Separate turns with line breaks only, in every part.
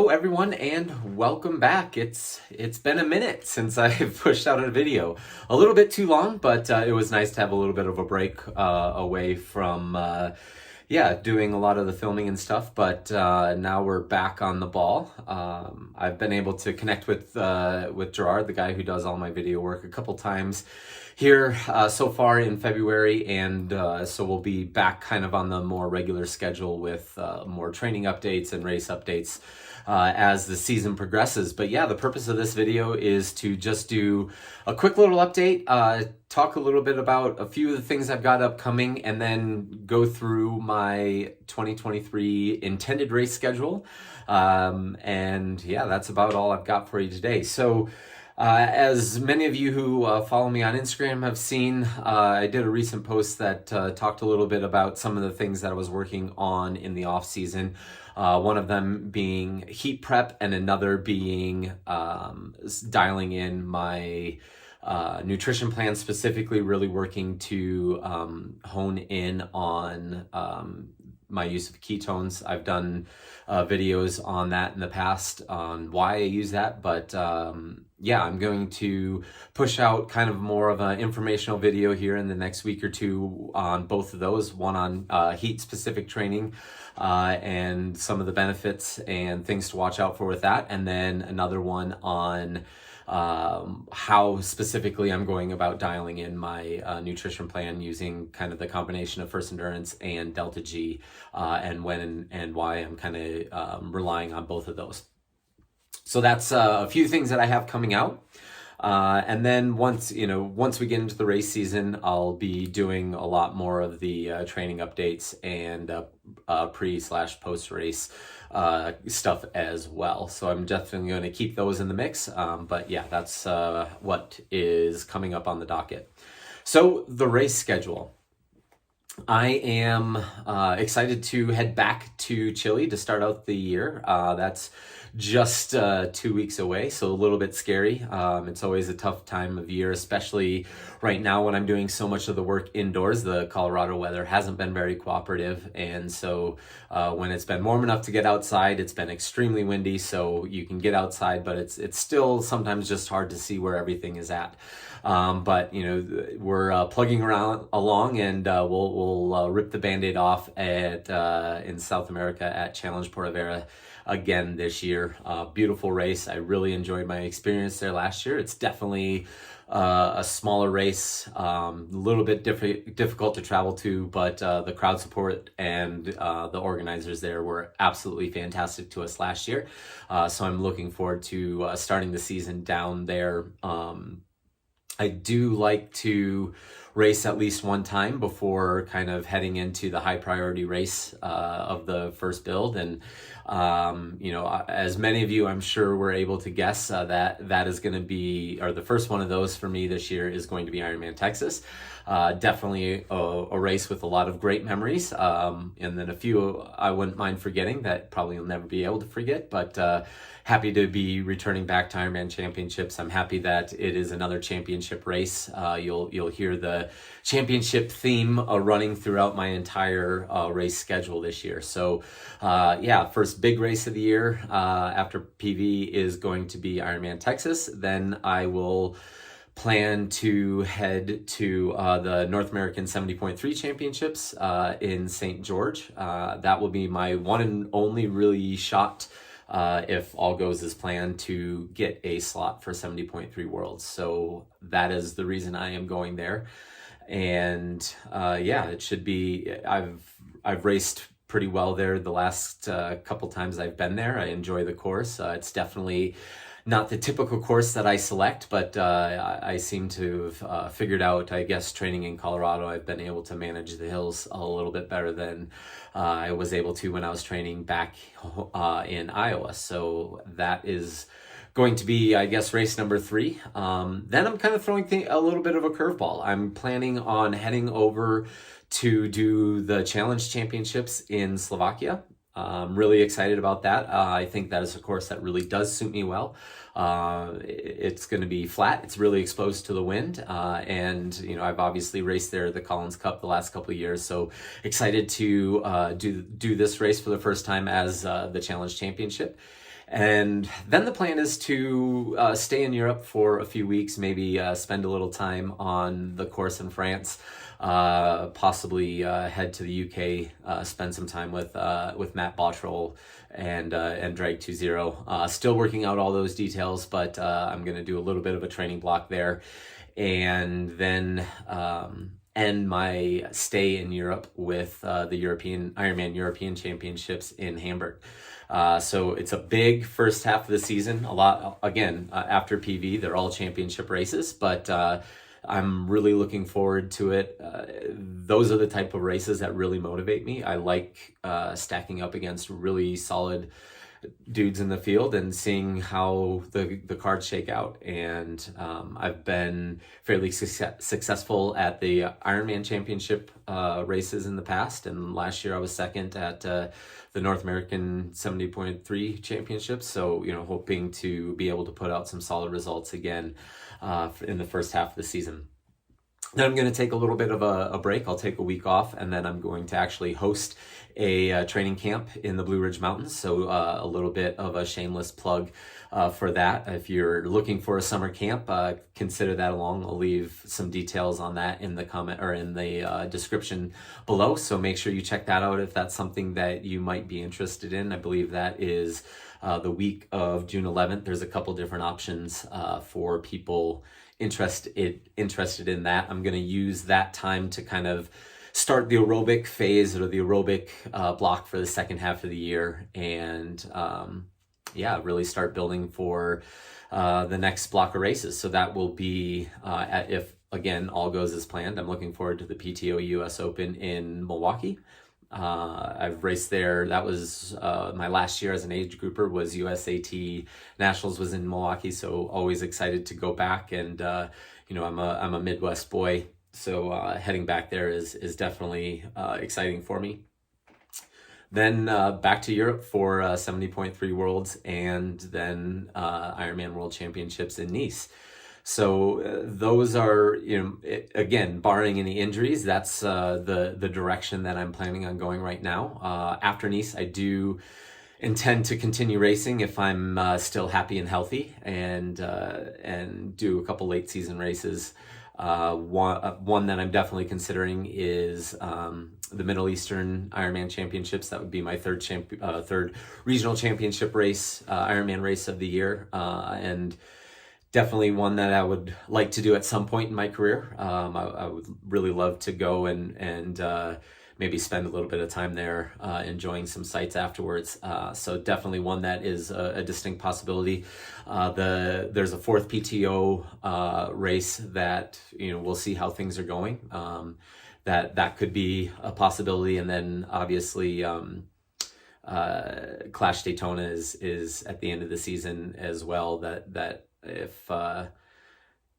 Hello everyone and welcome back. It's been a minute since I've pushed out a video. A little bit too long, but it was nice to have a little bit of a break away from doing a lot of the filming and stuff, but now we're back on the ball. I've been able to connect with Gerard, the guy who does all my video work, a couple times here so far in February, and so we'll be back kind of on the more regular schedule with more training updates and race updates as the season progresses. But yeah, the purpose of this video is to just do a quick little update, talk a little bit about a few of the things I've got upcoming, and then go through my 2023 intended race schedule. And yeah, that's about all I've got for you today. So as many of you who follow me on Instagram have seen, I did a recent post that talked a little bit about some of the things that I was working on in the off season. One of them being heat prep, and another being dialing in my nutrition plan, specifically really working to hone in on my use of ketones. I've done videos on that in the past on why I use that, but yeah, I'm going to push out kind of more of an informational video here in the next week or two on both of those. One on heat specific training and some of the benefits and things to watch out for with that, and then another one on how specifically I'm going about dialing in my nutrition plan using kind of the combination of First Endurance and Delta G, and when and why I'm kind of relying on both of those. So that's a few things that I have coming out. And then once we get into the race season, I'll be doing a lot more of the training updates and pre/post race stuff as well. So I'm definitely going to keep those in the mix. But yeah, that's what is coming up on the docket. So the race schedule. I am excited to head back to Chile to start out the year. That's just 2 weeks away, so a little bit scary. It's always a tough time of year, especially right now when I'm doing so much of the work indoors. The Colorado weather hasn't been very cooperative, and so when it's been warm enough to get outside, it's been extremely windy, so you can get outside, but it's still sometimes just hard to see where everything is at. But we're plugging around along, and we'll rip the Band-Aid off at in South America at Challenge Portovera again this year. Beautiful race. I really enjoyed my experience there last year. It's definitely a smaller race, a little bit difficult to travel to, but the crowd support and the organizers there were absolutely fantastic to us last year. So I'm looking forward to starting the season down there. I do like to race at least one time before kind of heading into the high priority race of the first build. And, as many of you, I'm sure, were able to guess, that is going to be, or the first one of those for me this year is going to be Ironman Texas. Definitely a race with a lot of great memories. And then a few I wouldn't mind forgetting that probably will never be able to forget, but happy to be returning back to Ironman Championships. I'm happy that it is another championship race. You'll hear the championship theme running throughout my entire race schedule this year. So first big race of the year after PV is going to be Ironman Texas. Then I will plan to head to the North American 70.3 Championships in St. George. That will be my one and only really shot, if all goes as planned, to get a slot for 70.3 Worlds. So that is the reason I am going there. And it should be, I've raced pretty well there the last couple times I've been there. I enjoy the course. It's definitely not the typical course that I select, but I seem to have figured out, I guess, training in Colorado, I've been able to manage the hills a little bit better than I was able to when I was training back in Iowa. So that is going to be, I guess, race number 3. Then I'm kind of throwing a little bit of a curveball. I'm planning on heading over to do the Challenge Championships in Slovakia. I'm really excited about that. I think that is a course that really does suit me well. It's going to be flat. It's really exposed to the wind. And, I've obviously raced there the Collins Cup the last couple of years. So excited to do this race for the first time as the Challenge Championship. And then the plan is to stay in Europe for a few weeks, maybe spend a little time on the course in France, possibly head to the UK, spend some time with Matt Bottrell and Drag 2.0. Still working out all those details, but I'm going to do a little bit of a training block there, and then end my stay in Europe with the Ironman European Championships in Hamburg. So it's a big first half of the season. A lot, again, after PV, they're all championship races, but I'm really looking forward to it. Those are the type of races that really motivate me. I like stacking up against really solid dudes in the field and seeing how the cards shake out. And I've been fairly successful at the Ironman Championship races in the past, and last year I was second at the North American 70.3 Championships. So, hoping to be able to put out some solid results again in the first half of the season. Then I'm going to take a little bit of a break. I'll take a week off, and then I'm going to actually host a training camp in the Blue Ridge Mountains. So a little bit of a shameless plug for that. If you're looking for a summer camp, consider that along. I'll leave some details on that in the comment or in the description below. So make sure you check that out if that's something that you might be interested in. I believe that is the week of June 11th. There's a couple different options for people interested in that. I'm going to use that time to kind of start the aerobic phase or the aerobic block for the second half of the year, and really start building for the next block of races. So that will be if again all goes as planned, I'm looking forward to the PTO US Open in Milwaukee. I've raced there. That was my last year as an age grouper. Was USAT Nationals was in Milwaukee, so always excited to go back. And I'm a Midwest boy, so heading back there is definitely exciting for me. Then back to Europe for 70.3 Worlds, and then Ironman World Championships in Nice. So those are, again, barring any injuries, that's the direction that I'm planning on going right now. After Nice, I do intend to continue racing if I'm still happy and healthy, and do a couple late season races. One that I'm definitely considering is the Middle Eastern Ironman Championships. That would be my third regional championship race, Ironman race of the year, and definitely one that I would like to do at some point in my career. I would really love to go and maybe spend a little bit of time there enjoying some sights afterwards. So definitely one that is a distinct possibility. There's a fourth PTO race that, we'll see how things are going. That could be a possibility. And then obviously Clash Daytona is at the end of the season as well. That if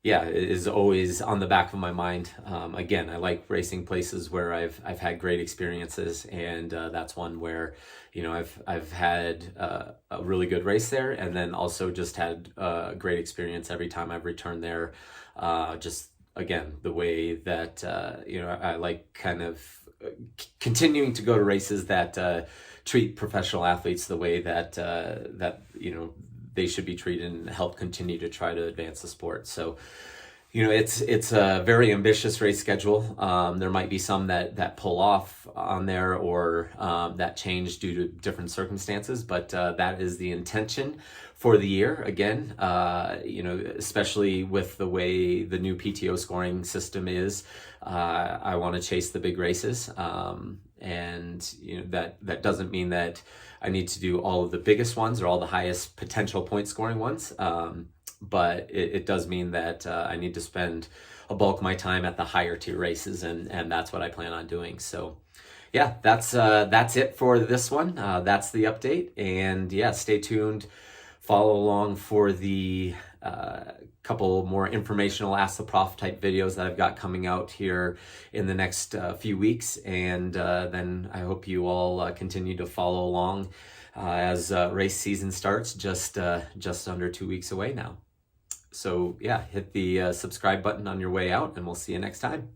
is always on the back of my mind. Again, I like racing places where I've had great experiences, and that's one where I've had a really good race there, and then also just had a great experience every time I've returned there. Just again, the way that I like kind of continuing to go to races that treat professional athletes the way that they should be treated, and help continue to try to advance the sport. So, it's a very ambitious race schedule. There might be some that pull off on there, or that change due to different circumstances, but that is the intention for the year. Again, especially with the way the new PTO scoring system is, I want to chase the big races. And that doesn't mean that I need to do all of the biggest ones or all the highest potential point scoring ones. But it does mean that I need to spend a bulk of my time at the higher tier races, and that's what I plan on doing. So yeah, that's it for this one. That's the update, and yeah, stay tuned. Follow along for the couple more informational Ask the Prof type videos that I've got coming out here in the next few weeks. And then I hope you all continue to follow along as race season starts, just under 2 weeks away now. So yeah, hit the subscribe button on your way out, and we'll see you next time.